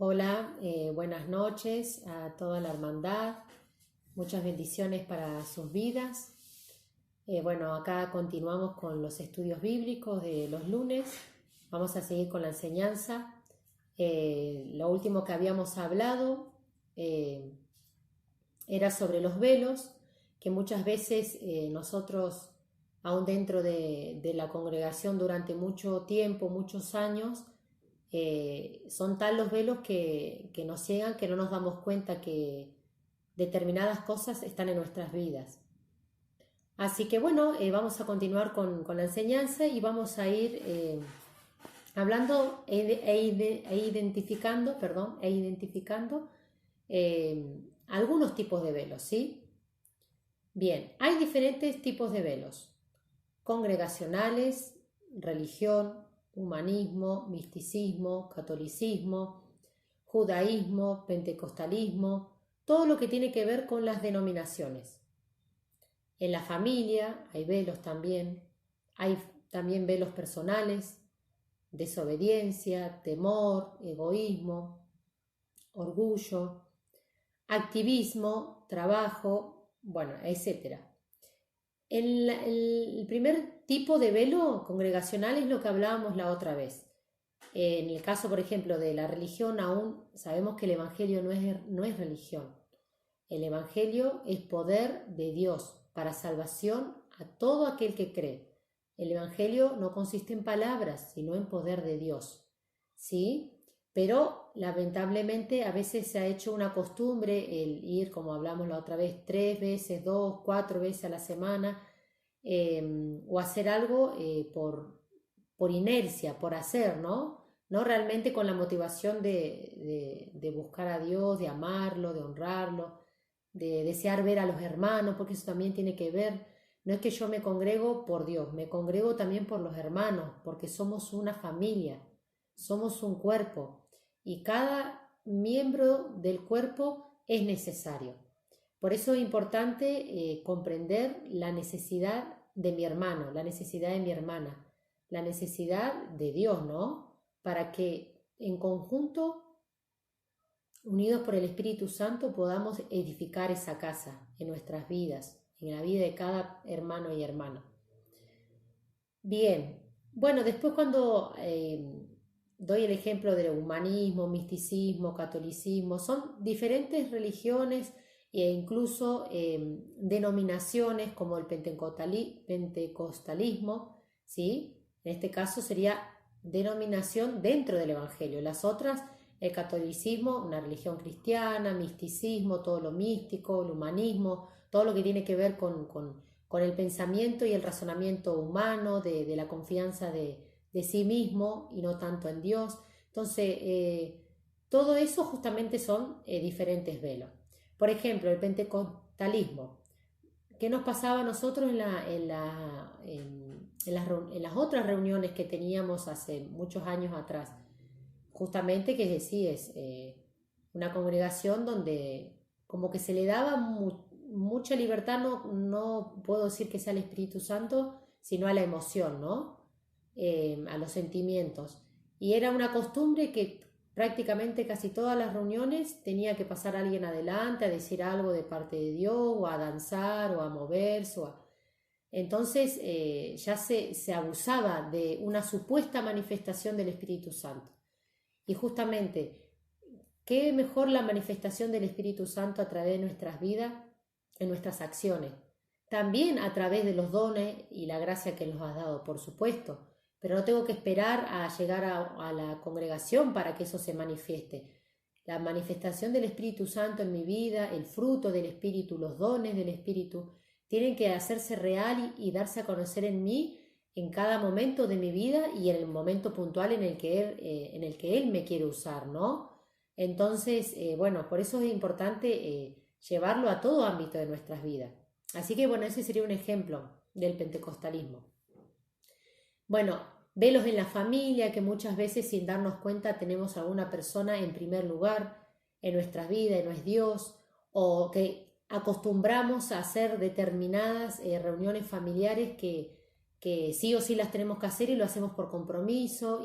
Hola, buenas noches a toda la hermandad, muchas bendiciones para sus vidas. Bueno, acá continuamos con los estudios bíblicos de los lunes, vamos a seguir con la enseñanza. Lo último que habíamos hablado eh, era sobre los velos, que muchas veces nosotros, aún dentro de la congregación durante mucho tiempo, muchos años, son tal los velos que nos llegan que no nos damos cuenta que determinadas cosas están en nuestras vidas. Así que bueno, vamos a continuar con la enseñanza y vamos a ir hablando identificando algunos tipos de velos, ¿sí? Bien, hay diferentes tipos de velos: congregacionales, religión, humanismo, misticismo, catolicismo, judaísmo, pentecostalismo, todo lo que tiene que ver con las denominaciones. En la familia hay velos también, hay también velos personales: desobediencia, temor, egoísmo, orgullo, activismo, trabajo, bueno, etcétera. El primer tipo de velo congregacional es lo que hablábamos la otra vez. En el caso, por ejemplo, de la religión, aún sabemos que el Evangelio no es religión. El Evangelio es poder de Dios para salvación a todo aquel que cree. El Evangelio no consiste en palabras, sino en poder de Dios. ¿Sí? Pero lamentablemente a veces se ha hecho una costumbre el ir, como hablamos la otra vez, 3 veces, 2, 4 veces a la semana, o hacer algo por inercia, por hacer, ¿no? No realmente con la motivación de buscar a Dios, de amarlo, de honrarlo, de desear ver a los hermanos, porque eso también tiene que ver. No es que yo me congrego por Dios, me congrego también por los hermanos, porque somos una familia, somos un cuerpo y cada miembro del cuerpo es necesario. Por eso es importante comprender la necesidad de mi hermano, la necesidad de mi hermana, la necesidad de Dios, ¿no? Para que en conjunto, unidos por el Espíritu Santo, podamos edificar esa casa en nuestras vidas, en la vida de cada hermano y hermana. Bien, bueno, después cuando doy el ejemplo de humanismo, misticismo, catolicismo, son diferentes religiones e incluso denominaciones como el pentecostalismo, ¿sí? En este caso sería denominación dentro del Evangelio. Las otras, el catolicismo, una religión cristiana, misticismo, todo lo místico, el humanismo, todo lo que tiene que ver con el pensamiento y el razonamiento humano, de la confianza de sí mismo y no tanto en Dios. Entonces, todo eso justamente son diferentes velos. Por ejemplo, el pentecostalismo. ¿Qué nos pasaba a nosotros en las otras reuniones que teníamos hace muchos años atrás? Justamente que sí, es una congregación donde como que se le daba mucha libertad, no puedo decir que sea el Espíritu Santo, sino a la emoción, ¿no? A los sentimientos. Y era una costumbre que prácticamente casi todas las reuniones tenía que pasar alguien adelante a decir algo de parte de Dios, o a danzar, o a moverse, entonces ya se abusaba de una supuesta manifestación del Espíritu Santo. Y justamente, ¿qué mejor la manifestación del Espíritu Santo a través de nuestras vidas, en nuestras acciones? También a través de los dones y la gracia que nos has dado, por supuesto, pero no tengo que esperar a llegar a la congregación para que eso se manifieste. La manifestación del Espíritu Santo en mi vida, el fruto del Espíritu, los dones del Espíritu, tienen que hacerse real y darse a conocer en mí en cada momento de mi vida y en el momento puntual en el que Él me quiere usar, ¿no? Entonces, bueno, por eso es importante llevarlo a todo ámbito de nuestras vidas. Así que, bueno, ese sería un ejemplo del pentecostalismo. Bueno, velos en la familia, que muchas veces sin darnos cuenta tenemos a alguna persona en primer lugar en nuestras vidas y no es Dios, o que acostumbramos a hacer determinadas reuniones familiares que sí o sí las tenemos que hacer y lo hacemos por compromiso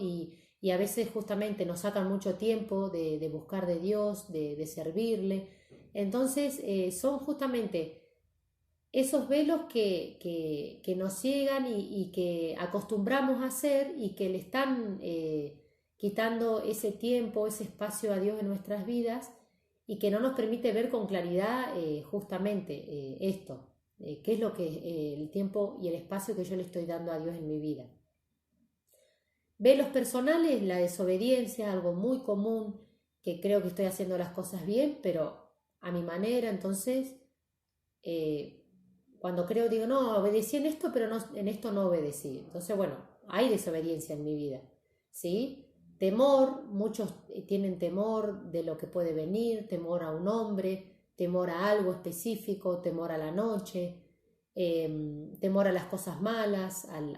y a veces justamente nos sacan mucho tiempo de buscar de Dios, de servirle. Entonces son justamente esos velos que nos ciegan y que acostumbramos a hacer y que le están quitando ese tiempo, ese espacio a Dios en nuestras vidas y que no nos permite ver con claridad justamente esto, qué es lo que el tiempo y el espacio que yo le estoy dando a Dios en mi vida. Velos personales, la desobediencia, algo muy común, que creo que estoy haciendo las cosas bien, pero a mi manera. Entonces cuando creo, digo, no, obedecí en esto, pero no, en esto no obedecí. Entonces, bueno, hay desobediencia en mi vida, ¿sí? Temor, muchos tienen temor de lo que puede venir, temor a un hombre, temor a algo específico, temor a la noche, temor a las cosas malas, al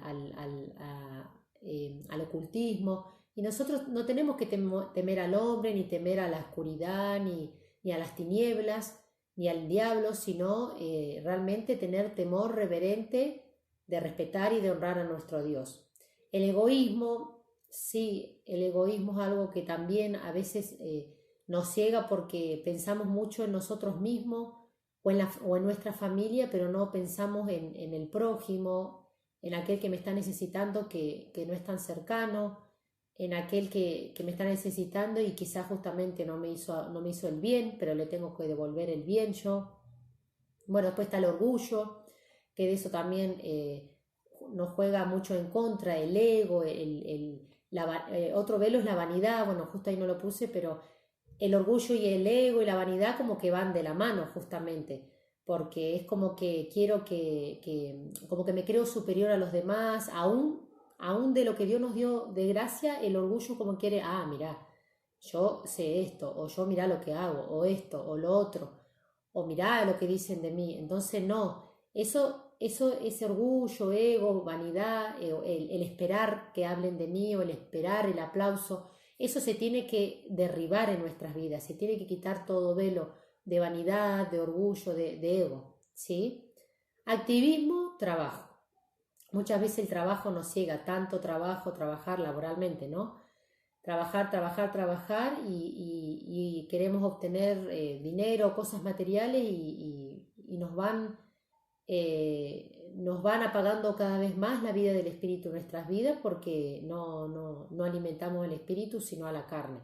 ocultismo. Y nosotros no tenemos que temer al hombre, ni temer a la oscuridad, ni a las tinieblas, ni al diablo, sino realmente tener temor reverente de respetar y de honrar a nuestro Dios. El egoísmo, sí, el egoísmo es algo que también a veces nos ciega porque pensamos mucho en nosotros mismos o en nuestra familia, pero no pensamos en el prójimo, en aquel que me está necesitando, que no es tan cercano, en aquel que me está necesitando y quizás justamente no me hizo el bien, pero le tengo que devolver el bien yo. Bueno, después está el orgullo, que de eso también nos juega mucho en contra, el ego, otro velo es la vanidad, bueno, justo ahí no lo puse, pero el orgullo y el ego y la vanidad como que van de la mano justamente, porque es como que quiero como que me creo superior a los demás, aún de lo que Dios nos dio de gracia, el orgullo como quiere, mirá, yo sé esto, o yo mirá lo que hago, o esto, o lo otro, o mirá lo que dicen de mí. Entonces no, ese orgullo, ego, vanidad, el esperar que hablen de mí, o el esperar el aplauso, eso se tiene que derribar en nuestras vidas, se tiene que quitar todo velo de vanidad, de orgullo, de ego, ¿sí? Activismo, trabajo. Muchas veces el trabajo nos ciega, tanto trabajo, trabajar laboralmente, ¿no? Trabajar, trabajar, trabajar y queremos obtener dinero, cosas materiales y nos van apagando cada vez más la vida del espíritu en nuestras vidas porque no alimentamos el espíritu sino a la carne.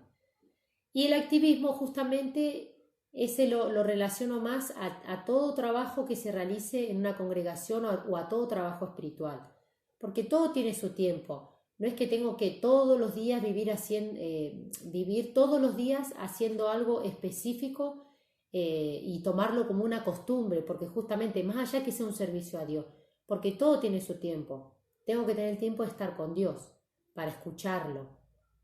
Y el activismo justamente ese lo relaciono más a todo trabajo que se realice en una congregación o a todo trabajo espiritual, porque todo tiene su tiempo. No es que tengo que todos los días vivir todos los días haciendo algo específico y tomarlo como una costumbre, porque justamente más allá que sea un servicio a Dios, porque todo tiene su tiempo. Tengo que tener el tiempo de estar con Dios, para escucharlo,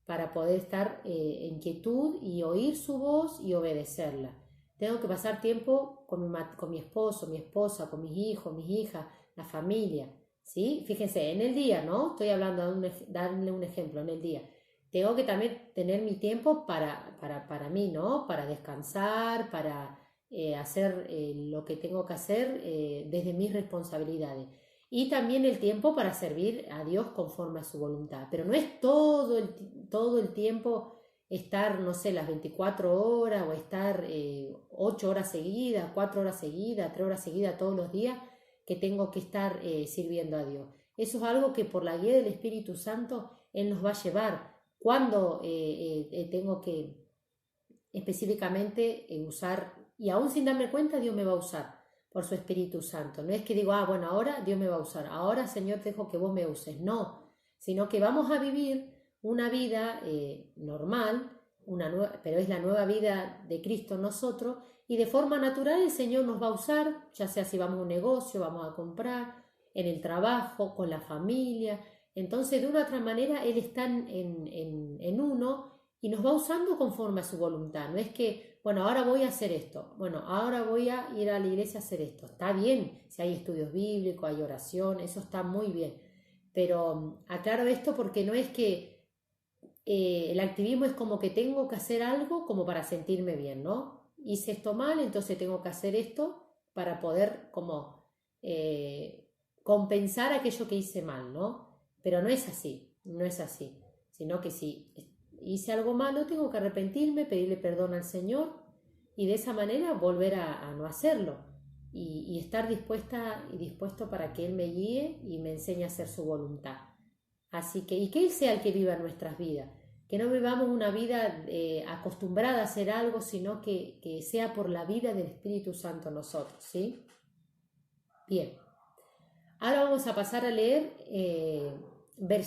para poder estar en quietud y oír su voz y obedecerla. Tengo que pasar tiempo con mi esposo, mi esposa, con mis hijos, mis hijas, la familia. ¿Sí? Fíjense, en el día, ¿no? Estoy hablando de darle un ejemplo, en el día. Tengo que también tener mi tiempo para mí, ¿no? Para descansar, para hacer lo que tengo que hacer desde mis responsabilidades. Y también el tiempo para servir a Dios conforme a su voluntad. Pero no es todo el tiempo estar, no sé, las 24 horas o estar 8 horas seguidas, 4 horas seguidas, 3 horas seguidas todos los días que tengo que estar sirviendo a Dios. Eso es algo que por la guía del Espíritu Santo Él nos va a llevar. Cuando tengo que específicamente usar, y aún sin darme cuenta, Dios me va a usar por su Espíritu Santo. No es que digo, bueno, ahora Dios me va a usar, ahora Señor te dejo que vos me uses. No, sino que vamos a vivir una vida normal, pero es la nueva vida de Cristo en nosotros, y de forma natural el Señor nos va a usar, ya sea si vamos a un negocio, vamos a comprar, en el trabajo, con la familia. Entonces, de una u otra manera, Él está en uno y nos va usando conforme a su voluntad. No es que, bueno, ahora voy a hacer esto, bueno, ahora voy a ir a la iglesia a hacer esto. Está bien, si hay estudios bíblicos, hay oración, eso está muy bien. Pero aclaro esto porque no es que el activismo es como que tengo que hacer algo como para sentirme bien, ¿no? Hice esto mal, entonces tengo que hacer esto para poder como compensar aquello que hice mal, ¿no? Pero no es así, no es así. sino que si hice algo malo tengo que arrepentirme, pedirle perdón al Señor y de esa manera volver a no hacerlo y estar dispuesta y dispuesto para que Él me guíe y me enseñe a hacer su voluntad. Así que, y que Él sea el que viva nuestras vidas, que no vivamos una vida acostumbrada a hacer algo, sino que sea por la vida del Espíritu Santo en nosotros, ¿sí? Bien, ahora vamos a pasar a leer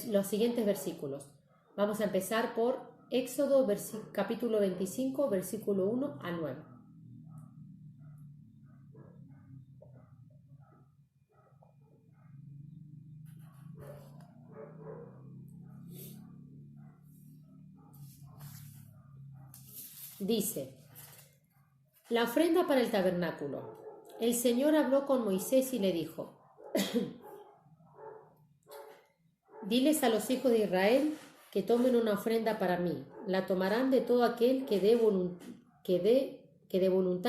los siguientes versículos. Vamos a empezar por Éxodo capítulo 25, versículo 1 al 9. Dice: la ofrenda para el tabernáculo. El Señor habló con Moisés y le dijo: diles a los hijos de Israel que tomen una ofrenda para mí. La tomarán de todo aquel que de voluntad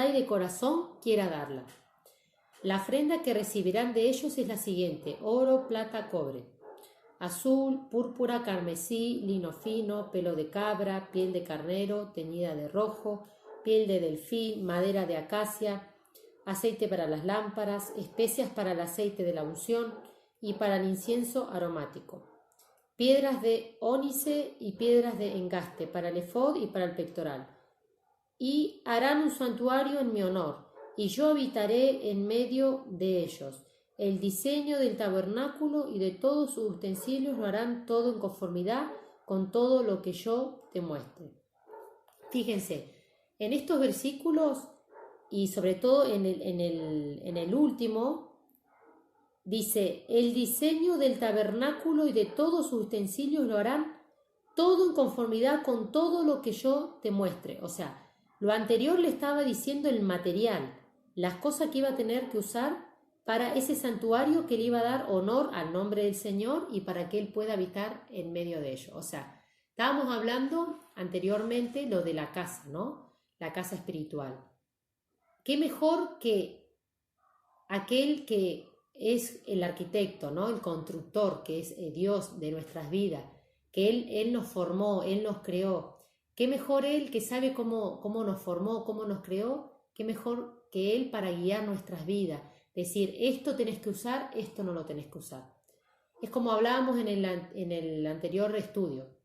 y de corazón quiera darla. La ofrenda que recibirán de ellos es la siguiente: oro, plata, cobre, azul, púrpura, carmesí, lino fino, pelo de cabra, piel de carnero teñida de rojo, piel de delfín, madera de acacia, aceite para las lámparas, especias para el aceite de la unción y para el incienso aromático, piedras de ónice y piedras de engaste para el efod y para el pectoral. Y harán un santuario en mi honor, y yo habitaré en medio de ellos. El diseño del tabernáculo y de todos sus utensilios lo harán todo en conformidad con todo lo que yo te muestre. Fíjense, en estos versículos y sobre todo en el último, dice: el diseño del tabernáculo y de todos sus utensilios lo harán todo en conformidad con todo lo que yo te muestre. O sea, lo anterior le estaba diciendo el material, las cosas que iba a tener que usar para ese santuario que le iba a dar honor al nombre del Señor y para que Él pueda habitar en medio de ello. O sea, estábamos hablando anteriormente lo de la casa, ¿no? La casa espiritual. ¿Qué mejor que aquel que es el arquitecto, ¿no? El constructor, que es Dios de nuestras vidas, que Él nos formó, Él nos creó? ¿Qué mejor Él que sabe cómo nos formó, cómo nos creó? ¿Qué mejor que Él para guiar nuestras vidas? Decir, esto tenés que usar, esto no lo tenés que usar. Es como hablábamos en el anterior estudio,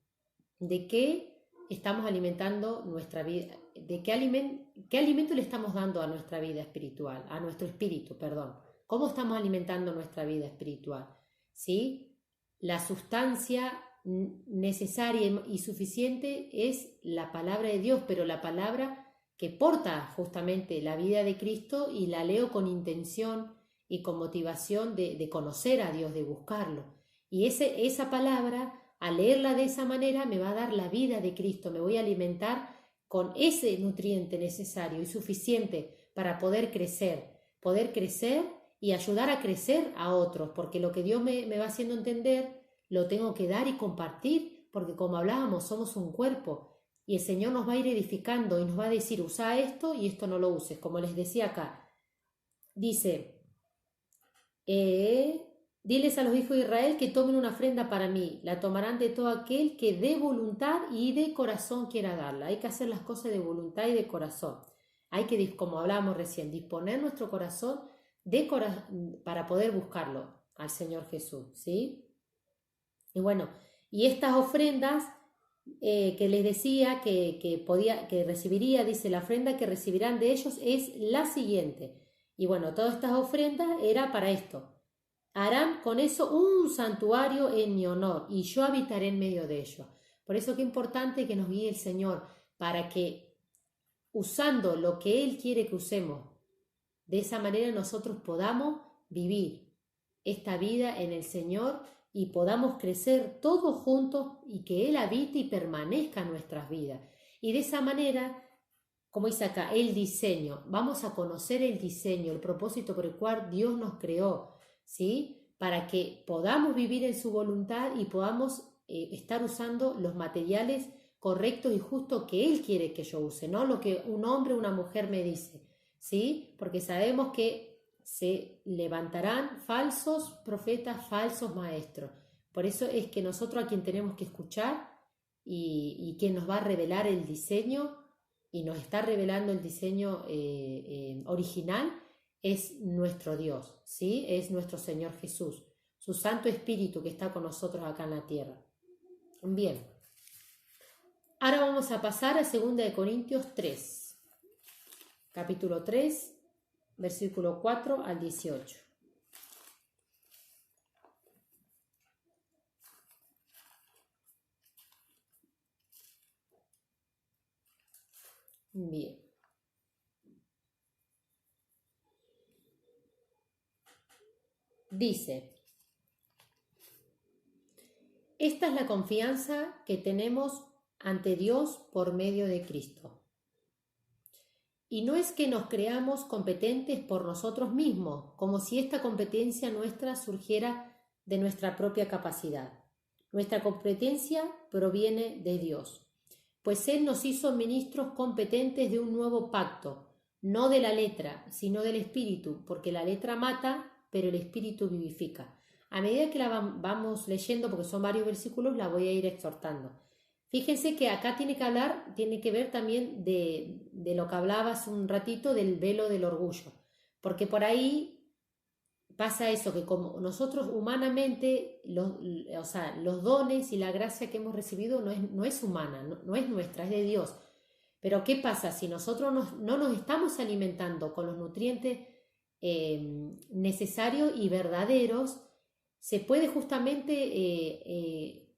de qué estamos alimentando nuestra vida, de qué alimento le estamos dando a nuestra vida espiritual, a nuestro espíritu, perdón. ¿Cómo estamos alimentando nuestra vida espiritual? ¿Sí? La sustancia necesaria y suficiente es la palabra de Dios, pero la palabra que porta justamente la vida de Cristo, y la leo con intención y con motivación de conocer a Dios, de buscarlo. Y esa palabra, al leerla de esa manera, me va a dar la vida de Cristo, me voy a alimentar con ese nutriente necesario y suficiente para poder crecer y ayudar a crecer a otros, porque lo que Dios me va haciendo entender, lo tengo que dar y compartir, porque como hablábamos, somos un cuerpo. Y el Señor nos va a ir edificando y nos va a decir: usa esto y esto no lo uses. Como les decía acá, dice: diles a los hijos de Israel que tomen una ofrenda para mí. La tomarán de todo aquel que de voluntad y de corazón quiera darla. Hay que hacer las cosas de voluntad y de corazón. Hay que, como hablábamos recién, disponer nuestro corazón para poder buscarlo al Señor Jesús, ¿sí? Y bueno, y estas ofrendas que les decía que recibiría, dice: la ofrenda que recibirán de ellos es la siguiente. Y bueno, todas estas ofrendas era para esto: harán con eso un santuario en mi honor y yo habitaré en medio de ellos. Por eso que es importante que nos guíe el Señor, para que, usando lo que Él quiere que usemos, de esa manera nosotros podamos vivir esta vida en el Señor y podamos crecer todos juntos y que Él habite y permanezca en nuestras vidas. Y de esa manera, como dice acá, el diseño, vamos a conocer el diseño, el propósito por el cual Dios nos creó, ¿sí? Para que podamos vivir en su voluntad y podamos estar usando los materiales correctos y justos que Él quiere que yo use, no lo que un hombre o una mujer me dice, ¿sí? Porque sabemos que se levantarán falsos profetas, falsos maestros. Por eso es que nosotros a quien tenemos que escuchar y quien nos va a revelar el diseño y nos está revelando el diseño original es nuestro Dios, ¿sí? Es nuestro Señor Jesús, su Santo Espíritu que está con nosotros acá en la tierra. Bien, ahora vamos a pasar a 2 Corintios 3, capítulo 3, versículo 4 al 18. Bien. Dice, esta es la confianza que tenemos ante Dios por medio de Cristo. Y no es que nos creamos competentes por nosotros mismos, como si esta competencia nuestra surgiera de nuestra propia capacidad. Nuestra competencia proviene de Dios, pues Él nos hizo ministros competentes de un nuevo pacto, no de la letra, sino del Espíritu, porque la letra mata, pero el Espíritu vivifica. A medida que la vamos leyendo, porque son varios versículos, la voy a ir exhortando. Fíjense que acá tiene que ver también de lo que hablaba hace un ratito del velo del orgullo, porque por ahí pasa eso, que como nosotros humanamente, los dones y la gracia que hemos recibido no es humana, no es nuestra, es de Dios. Pero ¿qué pasa? Si nosotros no nos estamos alimentando con los nutrientes necesarios y verdaderos, se puede justamente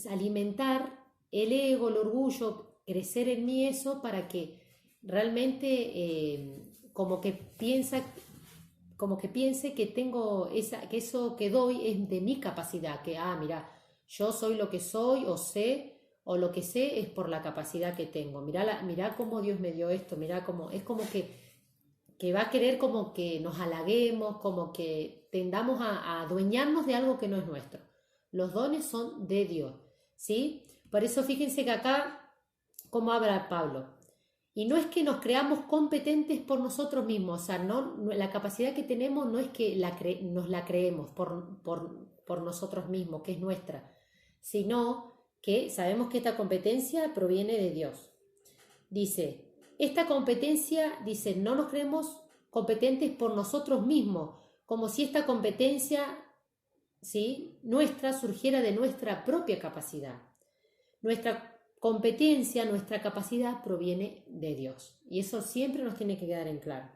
alimentar el ego, el orgullo, crecer en mí eso para que realmente como que piense que tengo que eso que doy es de mi capacidad, que mira, yo soy lo que soy o sé, o lo que sé es por la capacidad que tengo. Mirá cómo Dios me dio esto, mirá cómo es como que va a querer como que nos halaguemos, como que tendamos a adueñarnos de algo que no es nuestro. Los dones son de Dios, ¿sí? Por eso fíjense que acá, como habla Pablo, y no es que nos creamos competentes por nosotros mismos, o sea, la capacidad que tenemos no es que nos la creemos por nosotros mismos, que es nuestra, sino que sabemos que esta competencia proviene de Dios. Dice, esta competencia, dice, no nos creemos competentes por nosotros mismos, como si esta competencia, ¿sí?, nuestra surgiera de nuestra propia capacidad. Nuestra competencia, nuestra capacidad proviene de Dios. Y eso siempre nos tiene que quedar en claro.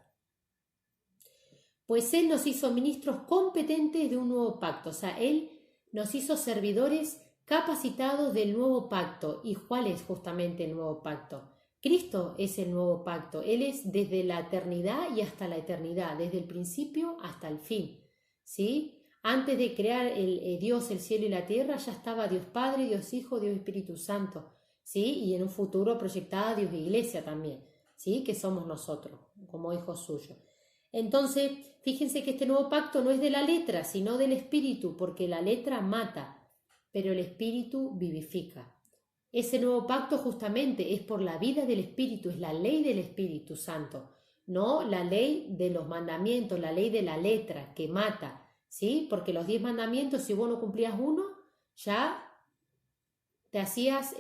Pues Él nos hizo ministros competentes de un nuevo pacto. O sea, Él nos hizo servidores capacitados del nuevo pacto. ¿Y cuál es justamente el nuevo pacto? Cristo es el nuevo pacto. Él es desde la eternidad y hasta la eternidad, desde el principio hasta el fin, ¿sí? Antes de crear Dios, el cielo y la tierra, ya estaba Dios Padre, Dios Hijo, Dios Espíritu Santo, ¿sí? Y en un futuro proyectada Dios Iglesia también, ¿sí? Que somos nosotros, como hijos suyos. Entonces, fíjense que este nuevo pacto no es de la letra, sino del Espíritu, porque la letra mata, pero el Espíritu vivifica. Ese nuevo pacto justamente es por la vida del Espíritu, es la ley del Espíritu Santo, no la ley de los mandamientos, la ley de la letra que mata, ¿sí? Porque los 10 mandamientos, si vos no cumplías uno, ya te hacías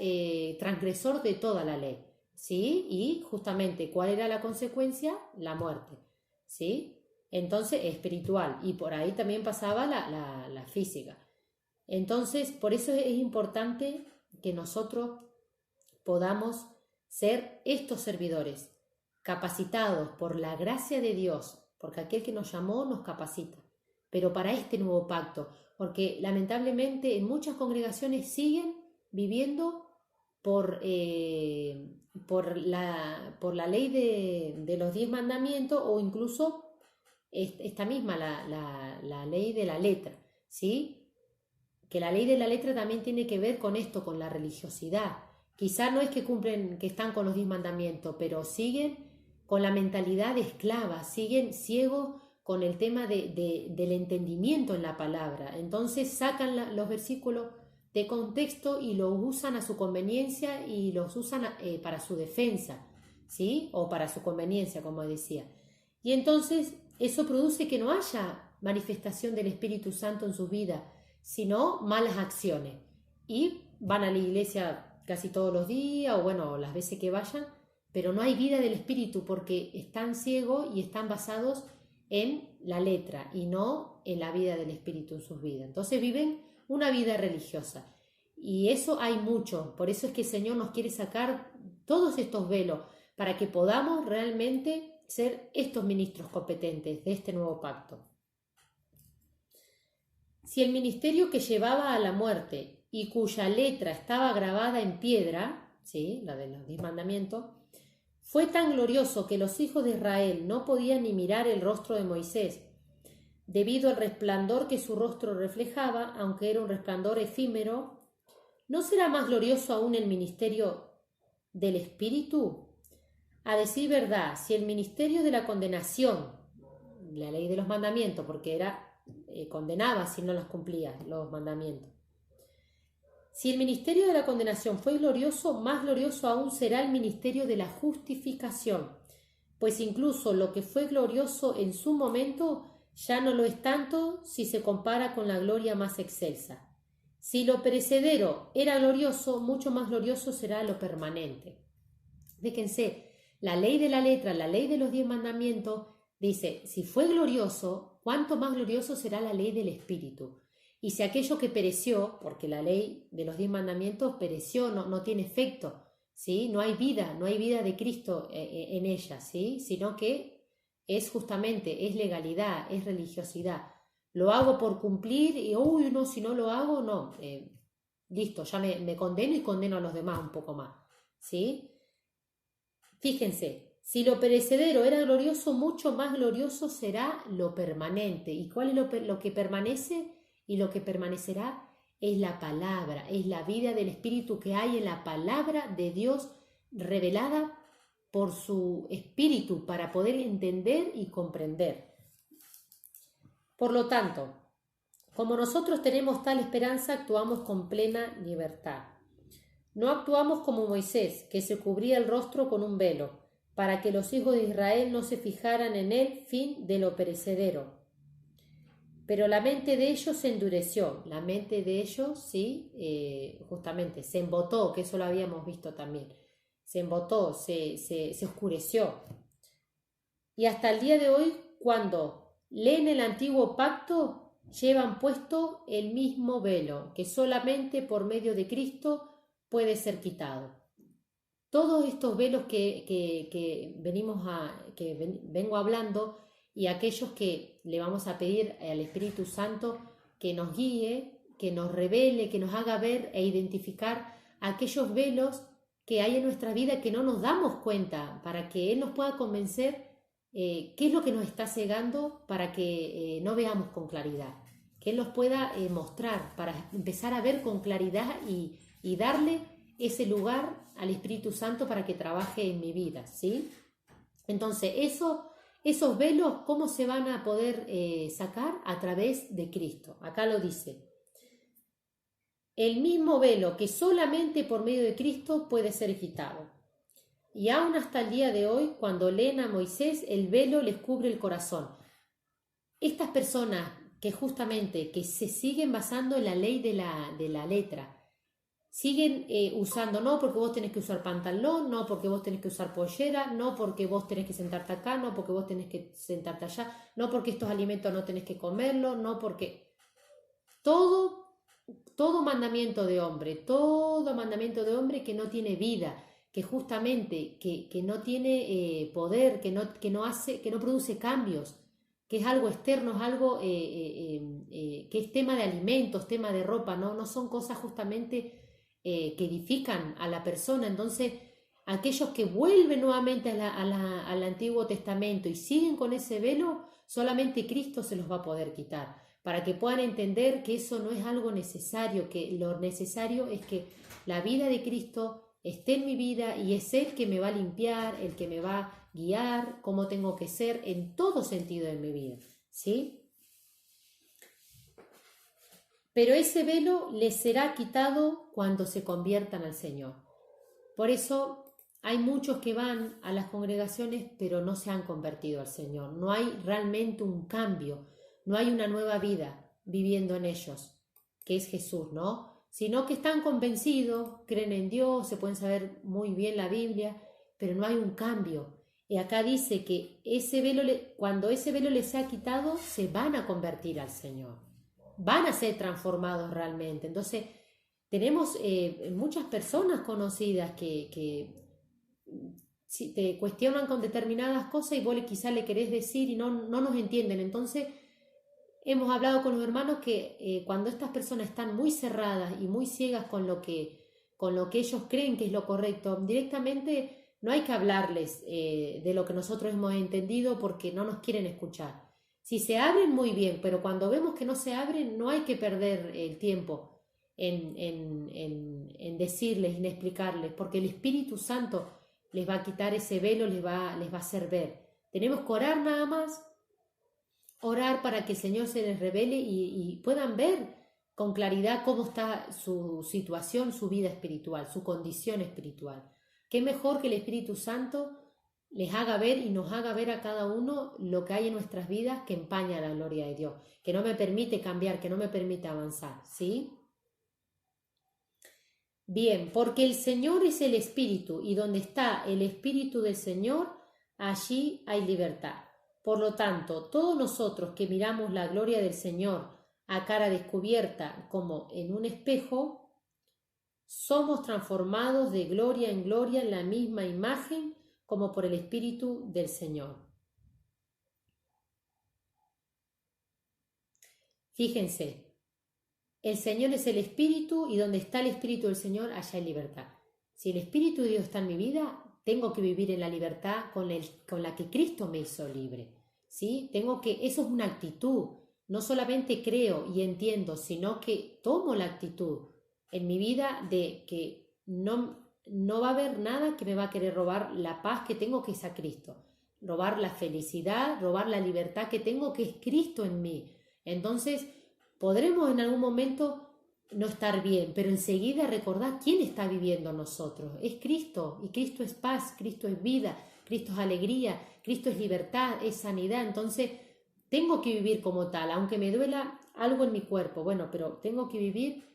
transgresor de toda la ley, ¿sí? Y justamente, ¿cuál era la consecuencia? La muerte, ¿sí? Entonces, espiritual, y por ahí también pasaba la física. Entonces, por eso es importante que nosotros podamos ser estos servidores, capacitados por la gracia de Dios, porque aquel que nos llamó nos capacita, pero para este nuevo pacto, porque lamentablemente en muchas congregaciones siguen viviendo por la ley de los 10 mandamientos o incluso esta misma, la ley de la letra, ¿sí? Que la ley de la letra también tiene que ver con esto, con la religiosidad. Quizá no es que cumplen, que están con los 10 mandamientos, pero siguen con la mentalidad de esclava, siguen ciegos con el tema del entendimiento en la palabra. Entonces sacan los versículos de contexto y los usan a su conveniencia y los usan para su defensa, ¿sí? O para su conveniencia, como decía. Y entonces eso produce que no haya manifestación del Espíritu Santo en sus vidas, sino malas acciones. Y van a la iglesia casi todos los días, o bueno, las veces que vayan, pero no hay vida del espíritu porque están ciegos y están basados en la letra y no en la vida del espíritu en sus vidas. Entonces viven una vida religiosa. Y eso hay mucho, por eso es que el Señor nos quiere sacar todos estos velos para que podamos realmente ser estos ministros competentes de este nuevo pacto. Si el ministerio que llevaba a la muerte y cuya letra estaba grabada en piedra, ¿sí?, la de los 10 mandamientos, fue tan glorioso que los hijos de Israel no podían ni mirar el rostro de Moisés, debido al resplandor que su rostro reflejaba, aunque era un resplandor efímero, ¿no será más glorioso aún el ministerio del Espíritu? A decir verdad, si el ministerio de la condenación, la ley de los mandamientos, porque condenaba si no los cumplía, los mandamientos. Si el ministerio de la condenación fue glorioso, más glorioso aún será el ministerio de la justificación, pues incluso lo que fue glorioso en su momento ya no lo es tanto si se compara con la gloria más excelsa. Si lo perecedero era glorioso, mucho más glorioso será lo permanente. Fíjense, la ley de la letra, la ley de los 10 mandamientos, dice, si fue glorioso, ¿cuánto más glorioso será la ley del Espíritu? Y si aquello que pereció, porque la ley de los 10 mandamientos pereció, no tiene efecto, ¿sí? No hay vida de Cristo en ella, ¿sí? Sino que es justamente, es legalidad, es religiosidad. Lo hago por cumplir y, no, si no lo hago, no. Listo, ya me condeno y condeno a los demás un poco más, ¿sí? Fíjense, si lo perecedero era glorioso, mucho más glorioso será lo permanente. ¿Y cuál es lo que permanece y lo que permanecerá? Es la palabra, es la vida del Espíritu que hay en la palabra de Dios revelada por su Espíritu para poder entender y comprender. Por lo tanto, como nosotros tenemos tal esperanza, actuamos con plena libertad. No actuamos como Moisés, que se cubría el rostro con un velo, para que los hijos de Israel no se fijaran en el fin de lo perecedero. Pero la mente de ellos se endureció, la mente de ellos, sí, justamente, se embotó, que eso lo habíamos visto también, se embotó, se oscureció. Y hasta el día de hoy, cuando leen el antiguo pacto, llevan puesto el mismo velo, que solamente por medio de Cristo puede ser quitado. Todos estos velos que vengo hablando y aquellos que le vamos a pedir al Espíritu Santo que nos guíe, que nos revele, que nos haga ver e identificar aquellos velos que hay en nuestra vida que no nos damos cuenta, para que Él nos pueda convencer qué es lo que nos está cegando para que no veamos con claridad, que Él nos pueda mostrar para empezar a ver con claridad y darle ese lugar al Espíritu Santo para que trabaje en mi vida, ¿sí? Entonces, esos velos, ¿cómo se van a poder sacar? A través de Cristo. Acá lo dice. El mismo velo que solamente por medio de Cristo puede ser quitado. Y aún hasta el día de hoy, cuando leen a Moisés, el velo les cubre el corazón. Estas personas que justamente que se siguen basando en la ley de la letra, siguen usando, no porque vos tenés que usar pantalón, no porque vos tenés que usar pollera, no porque vos tenés que sentarte acá, no porque vos tenés que sentarte allá, no porque estos alimentos no tenés que comerlos, no porque... Todo mandamiento de hombre que no tiene vida, que justamente que no tiene poder, que no produce cambios, que es algo externo, es algo que es tema de alimentos, tema de ropa, no son cosas justamente que edifican a la persona. Entonces, aquellos que vuelven nuevamente al Antiguo Testamento y siguen con ese velo, solamente Cristo se los va a poder quitar, para que puedan entender que eso no es algo necesario, que lo necesario es que la vida de Cristo esté en mi vida y es Él que me va a limpiar, el que me va a guiar, cómo tengo que ser en todo sentido de mi vida, ¿sí? Pero ese velo les será quitado cuando se conviertan al Señor. Por eso hay muchos que van a las congregaciones pero no se han convertido al Señor. No hay realmente un cambio, no hay una nueva vida viviendo en ellos, que es Jesús, ¿no? sino que están convencidos, creen en Dios, se pueden saber muy bien la Biblia, pero no hay un cambio. Y acá dice que cuando ese velo les sea quitado, se van a convertir al Señor, van a ser transformados realmente. Entonces, tenemos muchas personas conocidas que si te cuestionan con determinadas cosas y vos quizás le querés decir y no nos entienden. Entonces, hemos hablado con los hermanos que cuando estas personas están muy cerradas y muy ciegas con lo que ellos creen que es lo correcto, directamente no hay que hablarles de lo que nosotros hemos entendido porque no nos quieren escuchar. Si se abren, muy bien, pero cuando vemos que no se abren, no hay que perder el tiempo en decirles, en explicarles, porque el Espíritu Santo les va a quitar ese velo, les va a hacer ver. Tenemos que orar nada más, orar para que el Señor se les revele y puedan ver con claridad cómo está su situación, su vida espiritual, su condición espiritual. Qué mejor que el Espíritu Santo les haga ver y nos haga ver a cada uno lo que hay en nuestras vidas que empaña la gloria de Dios, que no me permite cambiar, que no me permite avanzar, ¿sí? Bien, porque el Señor es el Espíritu y donde está el Espíritu del Señor, allí hay libertad. Por lo tanto, todos nosotros que miramos la gloria del Señor a cara descubierta como en un espejo, somos transformados de gloria en gloria en la misma imagen como por el Espíritu del Señor. Fíjense. El Señor es el Espíritu y donde está el Espíritu del Señor, allá hay libertad. Si el Espíritu de Dios está en mi vida, tengo que vivir en la libertad con la que Cristo me hizo libre. ¿Sí? Eso es una actitud. No solamente creo y entiendo, sino que tomo la actitud en mi vida de que no va a haber nada que me va a querer robar la paz que tengo, que es a Cristo. Robar la felicidad, robar la libertad que tengo, que es Cristo en mí. Entonces, podremos en algún momento no estar bien, pero enseguida recordar quién está viviendo en nosotros. Es Cristo, y Cristo es paz, Cristo es vida, Cristo es alegría, Cristo es libertad, es sanidad. Entonces, tengo que vivir como tal, aunque me duela algo en mi cuerpo, bueno, pero tengo que vivir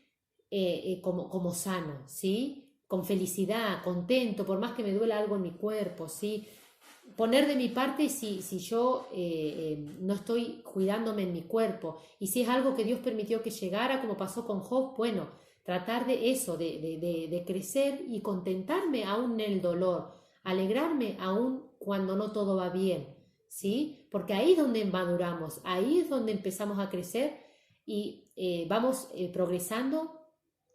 como sano, ¿sí? Con felicidad, contento, por más que me duela algo en mi cuerpo, ¿sí? Poner de mi parte si yo no estoy cuidándome en mi cuerpo, y si es algo que Dios permitió que llegara, como pasó con Job, bueno, tratar de eso, de crecer y contentarme aún en el dolor, alegrarme aún cuando no todo va bien, ¿sí? Porque ahí es donde maduramos, ahí es donde empezamos a crecer y vamos progresando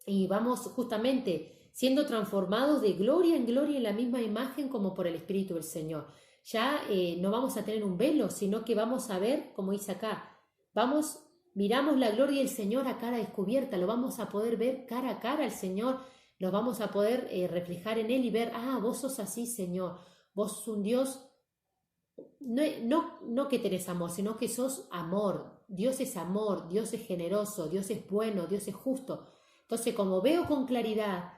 y vamos justamente siendo transformados de gloria en gloria en la misma imagen como por el Espíritu del Señor. Ya no vamos a tener un velo, sino que vamos a ver, como dice acá, miramos la gloria del Señor a cara descubierta, lo vamos a poder ver cara a cara al Señor, lo vamos a poder reflejar en Él y ver, vos sos así, Señor, vos sos un Dios, no que tenés amor, sino que sos amor. Dios es amor, Dios es generoso, Dios es bueno, Dios es justo. Entonces, como veo con claridad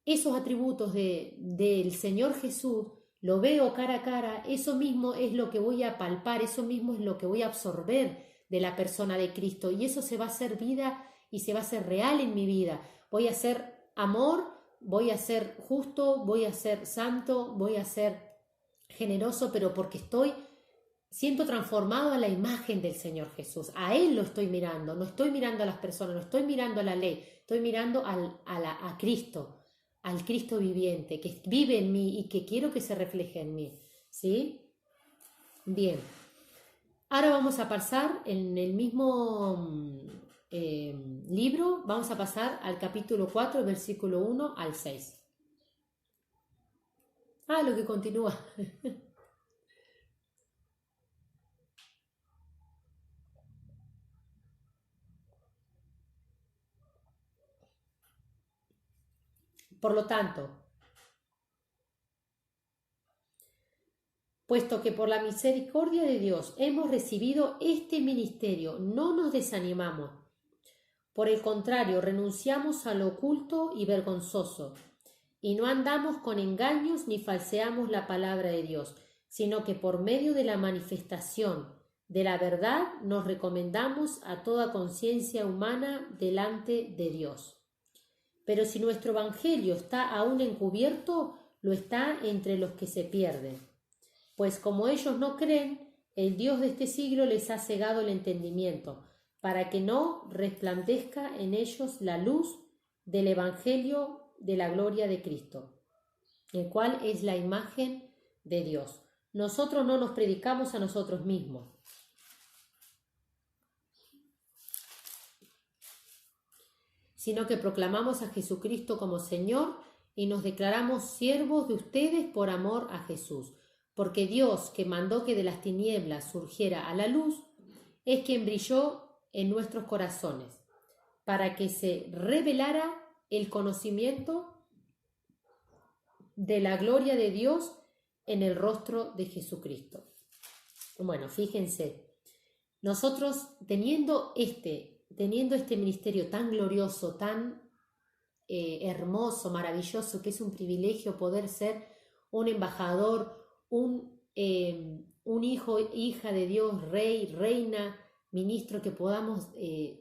esos atributos del Señor Jesús, lo veo cara a cara, eso mismo es lo que voy a palpar, eso mismo es lo que voy a absorber de la persona de Cristo, y eso se va a hacer vida y se va a hacer real en mi vida. Voy a ser amor, voy a ser justo, voy a ser santo, voy a ser generoso, pero porque siento transformado a la imagen del Señor Jesús. A Él lo estoy mirando, no estoy mirando a las personas, no estoy mirando a la ley, estoy mirando a Cristo, al Cristo viviente, que vive en mí y que quiero que se refleje en mí. ¿Sí? Bien. Ahora vamos a pasar en el mismo libro, vamos a pasar al capítulo 4, versículo 1 al 6. Lo que continúa. Por lo tanto, puesto que por la misericordia de Dios hemos recibido este ministerio, no nos desanimamos. Por el contrario, renunciamos a lo oculto y vergonzoso, y no andamos con engaños ni falseamos la palabra de Dios, sino que por medio de la manifestación de la verdad nos recomendamos a toda conciencia humana delante de Dios. Pero si nuestro evangelio está aún encubierto, lo está entre los que se pierden. Pues como ellos no creen, el Dios de este siglo les ha cegado el entendimiento, para que no resplandezca en ellos la luz del evangelio de la gloria de Cristo, el cual es la imagen de Dios. Nosotros no nos predicamos a nosotros mismos, sino que proclamamos a Jesucristo como Señor y nos declaramos siervos de ustedes por amor a Jesús. Porque Dios, que mandó que de las tinieblas surgiera a la luz, es quien brilló en nuestros corazones, para que se revelara el conocimiento de la gloria de Dios en el rostro de Jesucristo. Bueno, fíjense, nosotros teniendo este ministerio tan glorioso, tan hermoso, maravilloso, que es un privilegio poder ser un embajador, un hijo, hija de Dios, rey, reina, ministro, que podamos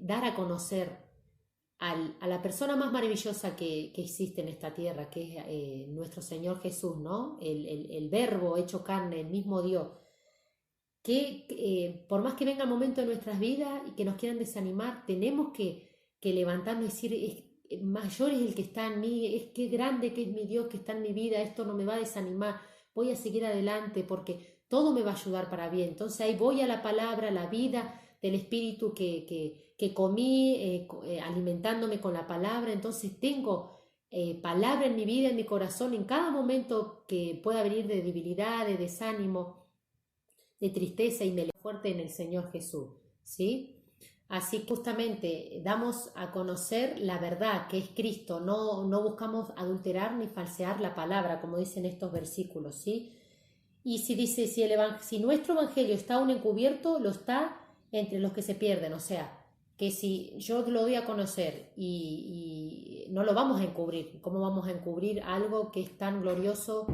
dar a conocer a la persona más maravillosa que existe en esta tierra, que es nuestro Señor Jesús, ¿no? El Verbo hecho carne, el mismo Dios. Que por más que venga el momento de nuestras vidas y que nos quieran desanimar, tenemos que levantarnos y decir, mayor es el que está en mí, es que grande que es mi Dios que está en mi vida, esto no me va a desanimar, voy a seguir adelante porque todo me va a ayudar para bien. Entonces ahí voy a la palabra, la vida del Espíritu que comí, alimentándome con la palabra. Entonces tengo palabra en mi vida, en mi corazón, en cada momento que pueda venir de debilidad, de desánimo, de tristeza, y me lo fuerte en el Señor Jesús, ¿sí? Así justamente damos a conocer la verdad que es Cristo, no buscamos adulterar ni falsear la palabra, como dicen estos versículos, ¿sí? Y si dice, si nuestro evangelio está aún encubierto, lo está entre los que se pierden, o sea, que si yo lo doy a conocer y no lo vamos a encubrir, ¿cómo vamos a encubrir algo que es tan glorioso,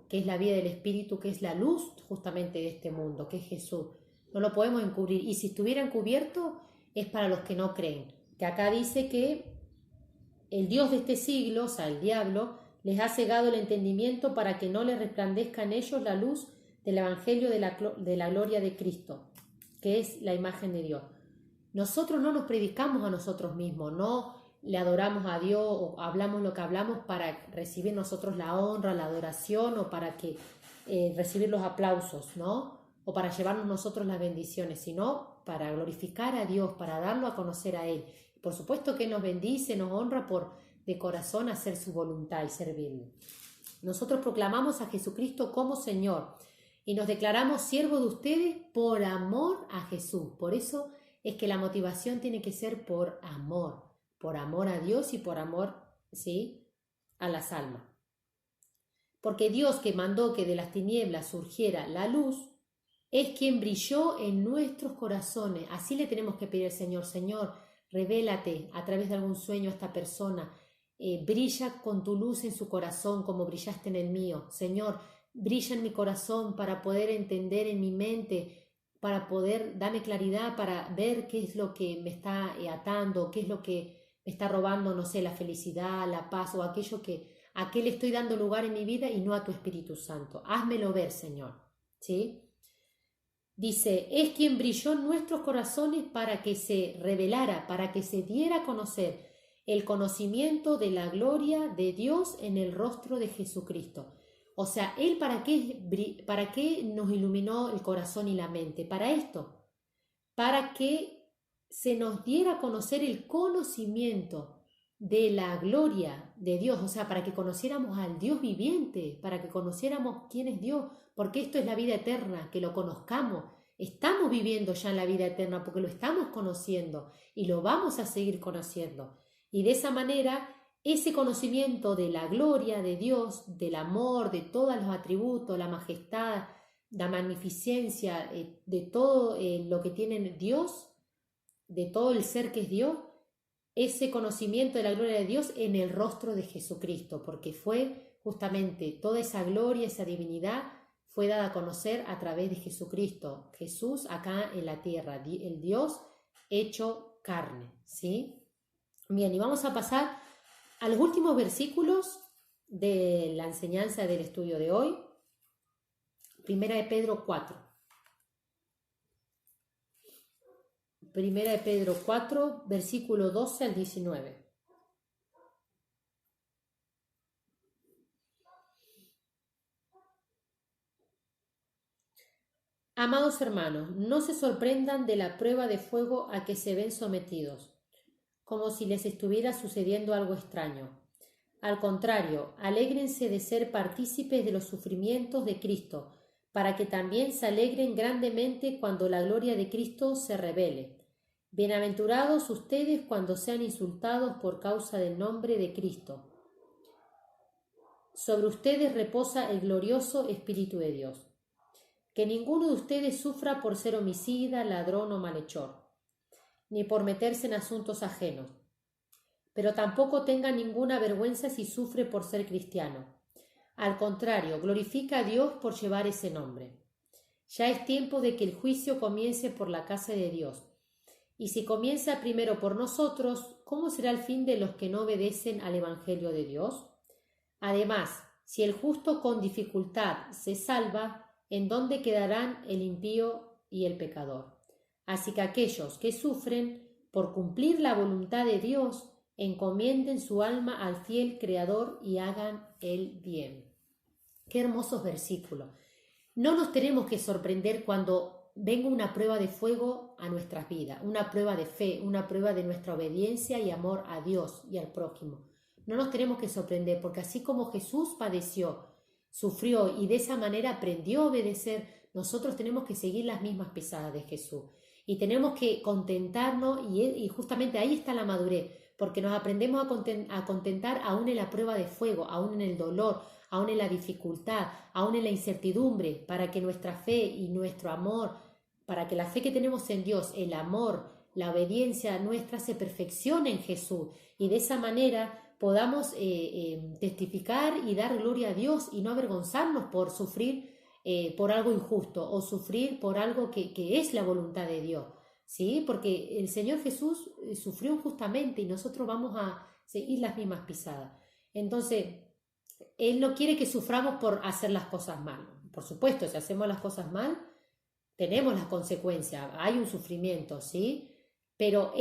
que es la vida del Espíritu, que es la luz justamente de este mundo, que es Jesús? No lo podemos encubrir, y si estuviera encubierto es para los que no creen, que acá dice que el Dios de este siglo, o sea, el diablo, les ha cegado el entendimiento para que no les resplandezca en ellos la luz del evangelio de la gloria de Cristo, que es la imagen de Dios. Nosotros no nos predicamos a nosotros mismos, no le adoramos a Dios o hablamos lo que hablamos para recibir nosotros la honra, la adoración, o para que recibir los aplausos, ¿no? O para llevarnos nosotros las bendiciones, sino para glorificar a Dios, para darlo a conocer a Él. Por supuesto que nos bendice, nos honra por de corazón hacer su voluntad y servirle. Nosotros proclamamos a Jesucristo como Señor y nos declaramos siervos de ustedes por amor a Jesús. Por eso es que la motivación tiene que ser por amor a Dios y por amor, ¿sí?, a las almas. Porque Dios, que mandó que de las tinieblas surgiera la luz, es quien brilló en nuestros corazones. Así le tenemos que pedir al Señor: Señor, revélate a través de algún sueño a esta persona, brilla con tu luz en su corazón como brillaste en el mío. Señor, brilla en mi corazón para poder entender en mi mente, para poder darme claridad, para ver qué es lo que me está atando, qué es lo que me está robando, no sé, la felicidad, la paz, o aquello a qué le estoy dando lugar en mi vida y no a tu Espíritu Santo. Házmelo ver, Señor, ¿sí? Dice, es quien brilló en nuestros corazones para que se revelara, para que se diera a conocer el conocimiento de la gloria de Dios en el rostro de Jesucristo. O sea, Él para qué nos iluminó el corazón y la mente? Para esto, para que se nos diera a conocer el conocimiento de la gloria de Dios, o sea, para que conociéramos al Dios viviente, para que conociéramos quién es Dios, porque esto es la vida eterna, que lo conozcamos. Estamos viviendo ya en la vida eterna porque lo estamos conociendo y lo vamos a seguir conociendo. Y de esa manera, ese conocimiento de la gloria de Dios, del amor, de todos los atributos, la majestad, la magnificencia, de todo lo que tiene Dios, de todo el ser que es Dios, ese conocimiento de la gloria de Dios en el rostro de Jesucristo, porque fue justamente toda esa gloria, esa divinidad, fue dada a conocer a través de Jesucristo, Jesús acá en la tierra, el Dios hecho carne, ¿sí? Bien, y vamos a pasar a los últimos versículos de la enseñanza del estudio de hoy, Primera de Pedro 4. Primera de Pedro 4, versículo 12 al 19. Amados hermanos, no se sorprendan de la prueba de fuego a que se ven sometidos, como si les estuviera sucediendo algo extraño. Al contrario, alégrense de ser partícipes de los sufrimientos de Cristo, para que también se alegren grandemente cuando la gloria de Cristo se revele. Bienaventurados ustedes cuando sean insultados por causa del nombre de Cristo. Sobre ustedes reposa el glorioso Espíritu de Dios. Que ninguno de ustedes sufra por ser homicida, ladrón o malhechor, ni por meterse en asuntos ajenos. Pero tampoco tenga ninguna vergüenza si sufre por ser cristiano. Al contrario, glorifica a Dios por llevar ese nombre. Ya es tiempo de que el juicio comience por la casa de Dios. Y si comienza primero por nosotros, ¿cómo será el fin de los que no obedecen al Evangelio de Dios? Además, si el justo con dificultad se salva, ¿en dónde quedarán el impío y el pecador? Así que aquellos que sufren por cumplir la voluntad de Dios, encomienden su alma al fiel Creador y hagan el bien. Qué hermosos versículos. No nos tenemos que sorprender cuando venga una prueba de fuego a nuestras vidas, una prueba de fe, una prueba de nuestra obediencia y amor a Dios y al prójimo. No nos tenemos que sorprender, porque así como Jesús padeció, sufrió y de esa manera aprendió a obedecer, nosotros tenemos que seguir las mismas pisadas de Jesús. Y tenemos que contentarnos, y justamente ahí está la madurez, porque nos aprendemos a contentar aún en la prueba de fuego, aún en el dolor, aún en la dificultad, aún en la incertidumbre, para que nuestra fe y nuestro amor, para que la fe que tenemos en Dios, el amor, la obediencia nuestra se perfeccione en Jesús, y de esa manera podamos testificar y dar gloria a Dios y no avergonzarnos por sufrir por algo injusto o sufrir por algo que es la voluntad de Dios, ¿sí? Porque el Señor Jesús sufrió justamente y nosotros vamos a seguir las mismas pisadas. Entonces, Él no quiere que suframos por hacer las cosas mal. Por supuesto, si hacemos las cosas mal, tenemos las consecuencias, hay un sufrimiento, ¿sí? Pero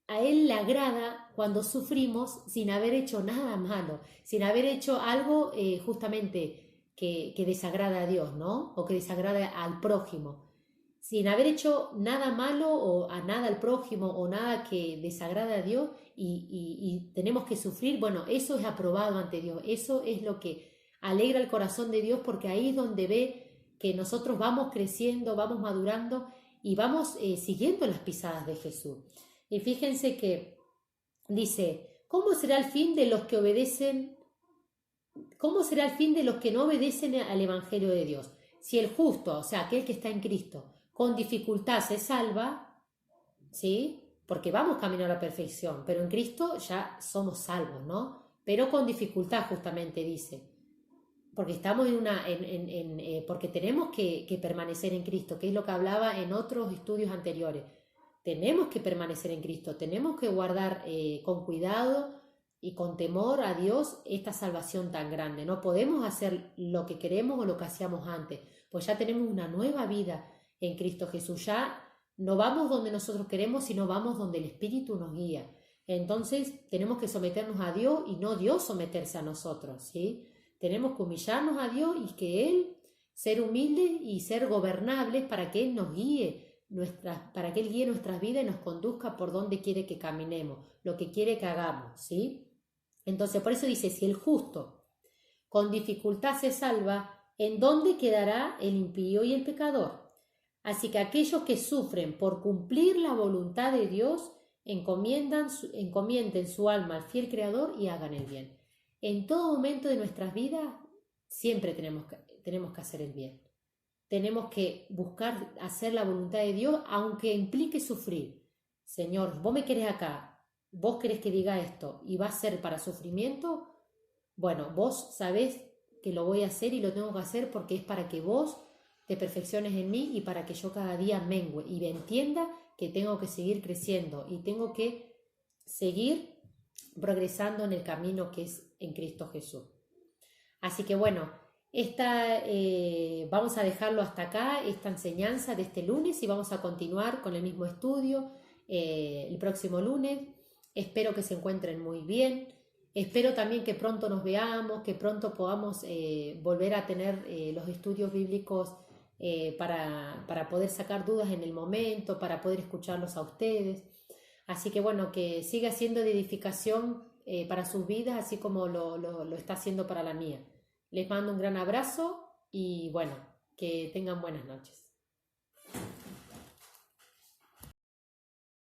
a Él le agrada cuando sufrimos sin haber hecho nada malo, sin haber hecho algo justamente que desagrada a Dios, ¿no? O que desagrada al prójimo. Sin haber hecho nada malo o a nada al prójimo o nada que desagrada a Dios y tenemos que sufrir, bueno, eso es aprobado ante Dios, eso es lo que alegra el corazón de Dios, porque ahí es donde ve que nosotros vamos creciendo, vamos madurando y vamos siguiendo las pisadas de Jesús. Y fíjense que dice, ¿cómo será el fin de los que obedecen? ¿Cómo será el fin de los que no obedecen al Evangelio de Dios? Si el justo, o sea, aquel que está en Cristo, con dificultad se salva, ¿sí? Porque vamos camino a la perfección, pero en Cristo ya somos salvos, ¿no? Pero con dificultad, justamente dice, porque estamos porque tenemos que permanecer en Cristo, que es lo que hablaba en otros estudios anteriores. Tenemos que permanecer en Cristo, tenemos que guardar con cuidado y con temor a Dios esta salvación tan grande. No podemos hacer lo que queremos o lo que hacíamos antes, pues ya tenemos una nueva vida en Cristo Jesús. Ya no vamos donde nosotros queremos, sino vamos donde el Espíritu nos guía. Entonces tenemos que someternos a Dios y no Dios someterse a nosotros, ¿sí? Tenemos que humillarnos a Dios y que Él, ser humildes y ser gobernables para que Él nos guíe, para que Él guíe nuestras vidas y nos conduzca por donde quiere que caminemos, lo que quiere que hagamos, ¿sí? Entonces, por eso dice, si el justo con dificultad se salva, ¿en dónde quedará el impío y el pecador? Así que aquellos que sufren por cumplir la voluntad de Dios, encomienden su alma al fiel Creador y hagan el bien. En todo momento de nuestras vidas, siempre tenemos que hacer el bien. Tenemos que buscar hacer la voluntad de Dios, aunque implique sufrir. Señor, vos me querés acá, vos querés que diga esto y va a ser para sufrimiento, bueno, vos sabés que lo voy a hacer y lo tengo que hacer porque es para que vos te perfecciones en mí y para que yo cada día mengue y entienda que tengo que seguir creciendo y tengo que seguir progresando en el camino que es en Cristo Jesús. Así que bueno, vamos a dejarlo hasta acá, esta enseñanza de este lunes, y vamos a continuar con el mismo estudio el próximo lunes. Espero que se encuentren muy bien. Espero también que pronto nos veamos, que pronto podamos volver a tener los estudios bíblicos para poder sacar dudas en el momento, para poder escucharlos a ustedes. Así que bueno, que siga siendo de edificación para sus vidas, así como lo está haciendo para la mía. Les mando un gran abrazo y bueno, que tengan buenas noches.